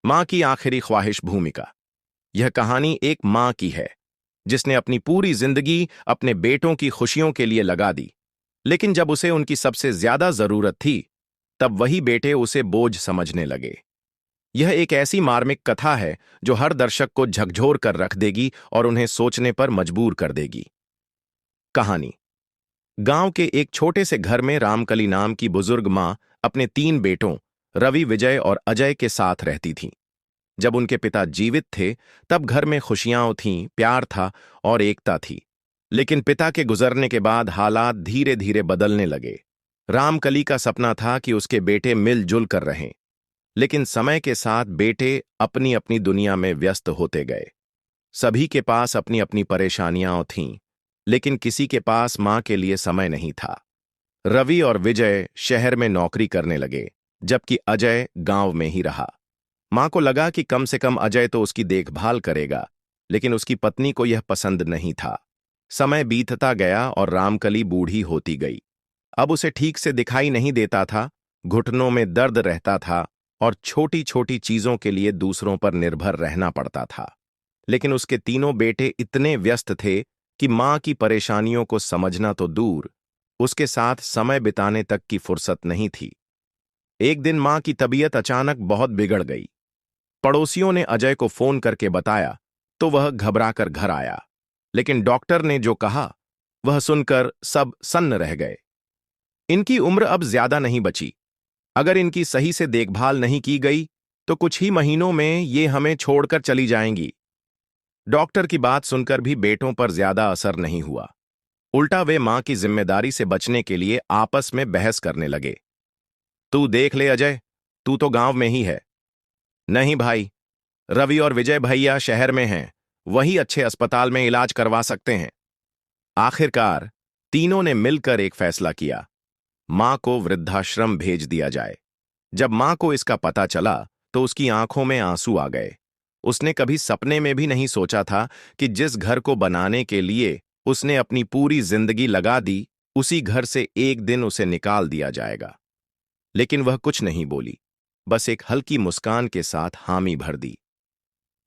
मां की आखिरी ख्वाहिश भूमिका। यह कहानी एक मां की है जिसने अपनी पूरी जिंदगी अपने बेटों की खुशियों के लिए लगा दी, लेकिन जब उसे उनकी सबसे ज्यादा जरूरत थी तब वही बेटे उसे बोझ समझने लगे। यह एक ऐसी मार्मिक कथा है जो हर दर्शक को झकझोर कर रख देगी और उन्हें सोचने पर मजबूर कर देगी। कहानी। गांव के एक छोटे से घर में रामकली नाम की बुजुर्ग मां अपने 3 बेटों रवि, विजय और अजय के साथ रहती थीं। जब उनके पिता जीवित थे तब घर में खुशियां थीं, प्यार था और एकता थी। लेकिन पिता के गुजरने के बाद हालात धीरे धीरे बदलने लगे। रामकली का सपना था कि उसके बेटे मिलजुल कर रहें, लेकिन समय के साथ बेटे अपनी अपनी दुनिया में व्यस्त होते गए। सभी के पास अपनी अपनी परेशानियां थीं, लेकिन किसी के पास मां के लिए समय नहीं था। रवि और विजय शहर में नौकरी करने लगे, जबकि अजय गांव में ही रहा। मां को लगा कि कम से कम अजय तो उसकी देखभाल करेगा, लेकिन उसकी पत्नी को यह पसंद नहीं था। समय बीतता गया और रामकली बूढ़ी होती गई। अब उसे ठीक से दिखाई नहीं देता था, घुटनों में दर्द रहता था और छोटी छोटी चीजों के लिए दूसरों पर निर्भर रहना पड़ता था। लेकिन उसके 3 बेटे इतने व्यस्त थे कि मां की परेशानियों को समझना तो दूर, उसके साथ समय बिताने तक की फुर्सत नहीं थी। एक दिन मां की तबीयत अचानक बहुत बिगड़ गई। पड़ोसियों ने अजय को फोन करके बताया तो वह घबराकर घर आया, लेकिन डॉक्टर ने जो कहा वह सुनकर सब सन्न रह गए। इनकी उम्र अब ज्यादा नहीं बची। अगर इनकी सही से देखभाल नहीं की गई तो कुछ ही महीनों में ये हमें छोड़कर चली जाएंगी। डॉक्टर की बात सुनकर भी बेटों पर ज्यादा असर नहीं हुआ। उल्टा वे मां की जिम्मेदारी से बचने के लिए आपस में बहस करने लगे। तू देख ले अजय, तू तो गांव में ही है। नहीं भाई, रवि और विजय भैया शहर में हैं, वही अच्छे अस्पताल में इलाज करवा सकते हैं। आखिरकार तीनों ने मिलकर एक फैसला किया, मां को वृद्धाश्रम भेज दिया जाए। जब मां को इसका पता चला तो उसकी आंखों में आंसू आ गए। उसने कभी सपने में भी नहीं सोचा था कि जिस घर को बनाने के लिए उसने अपनी पूरी जिंदगी लगा दी, उसी घर से एक दिन उसे निकाल दिया जाएगा। लेकिन वह कुछ नहीं बोली, बस एक हल्की मुस्कान के साथ हामी भर दी।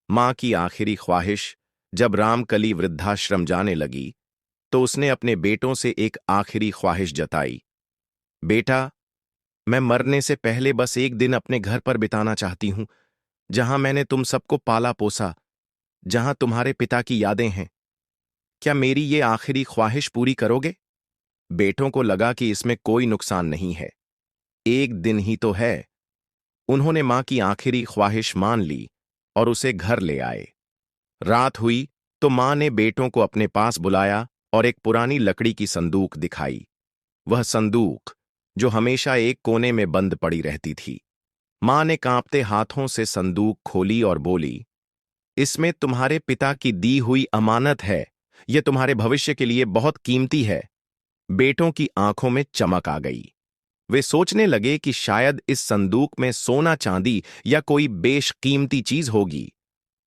मां की आखिरी ख्वाहिश। जब रामकली वृद्धाश्रम जाने लगी तो उसने अपने बेटों से एक आखिरी ख्वाहिश जताई, बेटा, मैं मरने से पहले बस एक दिन अपने घर पर बिताना चाहती हूं, जहां मैंने तुम सबको पाला पोसा, जहां तुम्हारे पिता की यादें हैं। क्या मेरी ये आखिरी ख्वाहिश पूरी करोगे? बेटों को लगा कि इसमें कोई नुकसान नहीं है, एक दिन ही तो है। उन्होंने मां की आखिरी ख्वाहिश मान ली और उसे घर ले आए। रात हुई तो मां ने बेटों को अपने पास बुलाया और एक पुरानी लकड़ी की संदूक दिखाई। वह संदूक जो हमेशा एक कोने में बंद पड़ी रहती थी। मां ने कांपते हाथों से संदूक खोली और बोली, इसमें तुम्हारे पिता की दी हुई अमानत है, यह तुम्हारे भविष्य के लिए बहुत कीमती है। बेटों की आंखों में चमक आ गई। वे सोचने लगे कि शायद इस संदूक में सोना चांदी या कोई बेशकीमती चीज होगी।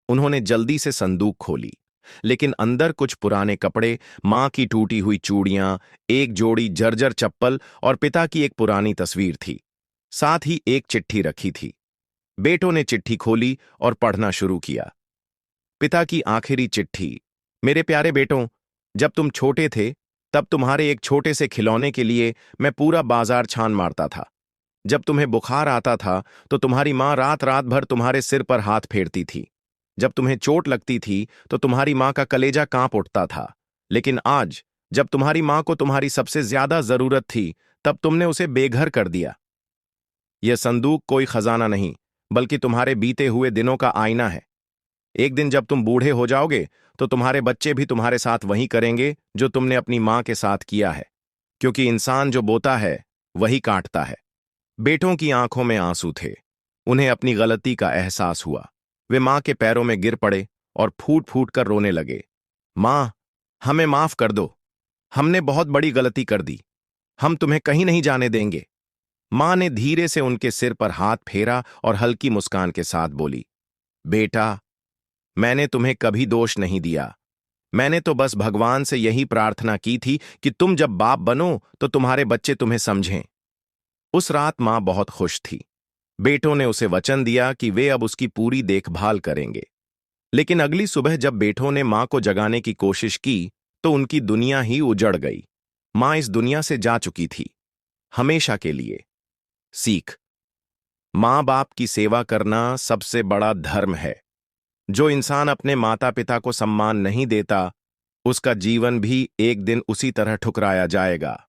उन्होंने जल्दी से संदूक खोली, लेकिन अंदर कुछ पुराने कपड़े, मां की टूटी हुई चूड़ियां, एक जोड़ी जर्जर चप्पल और पिता की एक पुरानी तस्वीर थी। साथ ही एक चिट्ठी रखी थी। बेटों ने चिट्ठी खोली और पढ़ना शुरू किया। पिता की आखिरी चिट्ठी। मेरे प्यारे बेटों, जब तुम छोटे थे तब तुम्हारे एक छोटे से खिलौने के लिए मैं पूरा बाजार छान मारता था। जब तुम्हें बुखार आता था तो तुम्हारी मां रात रात भर तुम्हारे सिर पर हाथ फेरती थी। जब तुम्हें चोट लगती थी तो तुम्हारी मां का कलेजा कांप उठता था। लेकिन आज, जब तुम्हारी मां को तुम्हारी सबसे ज्यादा जरूरत थी, तब तुमने उसे बेघर कर दिया। यह संदूक कोई खजाना नहीं, बल्कि तुम्हारे बीते हुए दिनों का आईना है। एक दिन जब तुम बूढ़े हो जाओगे तो तुम्हारे बच्चे भी तुम्हारे साथ वही करेंगे जो तुमने अपनी मां के साथ किया है, क्योंकि इंसान जो बोता है वही काटता है। बेटों की आंखों में आंसू थे। उन्हें अपनी गलती का एहसास हुआ। वे मां के पैरों में गिर पड़े और फूट फूट कर रोने लगे। मां, हमें माफ कर दो, हमने बहुत बड़ी गलती कर दी, हम तुम्हें कहीं नहीं जाने देंगे। मां ने धीरे से उनके सिर पर हाथ फेरा और हल्की मुस्कान के साथ बोली, बेटा, मैंने तुम्हें कभी दोष नहीं दिया। मैंने तो बस भगवान से यही प्रार्थना की थी कि तुम जब बाप बनो तो तुम्हारे बच्चे तुम्हें समझें। उस रात मां बहुत खुश थी। बेटों ने उसे वचन दिया कि वे अब उसकी पूरी देखभाल करेंगे। लेकिन अगली सुबह जब बेटों ने मां को जगाने की कोशिश की तो उनकी दुनिया ही उजड़ गई। मां इस दुनिया से जा चुकी थी, हमेशा के लिए। सीख। मां बाप की सेवा करना सबसे बड़ा धर्म है। जो इंसान अपने माता पिता को सम्मान नहीं देता, उसका जीवन भी एक दिन उसी तरह ठुकराया जाएगा।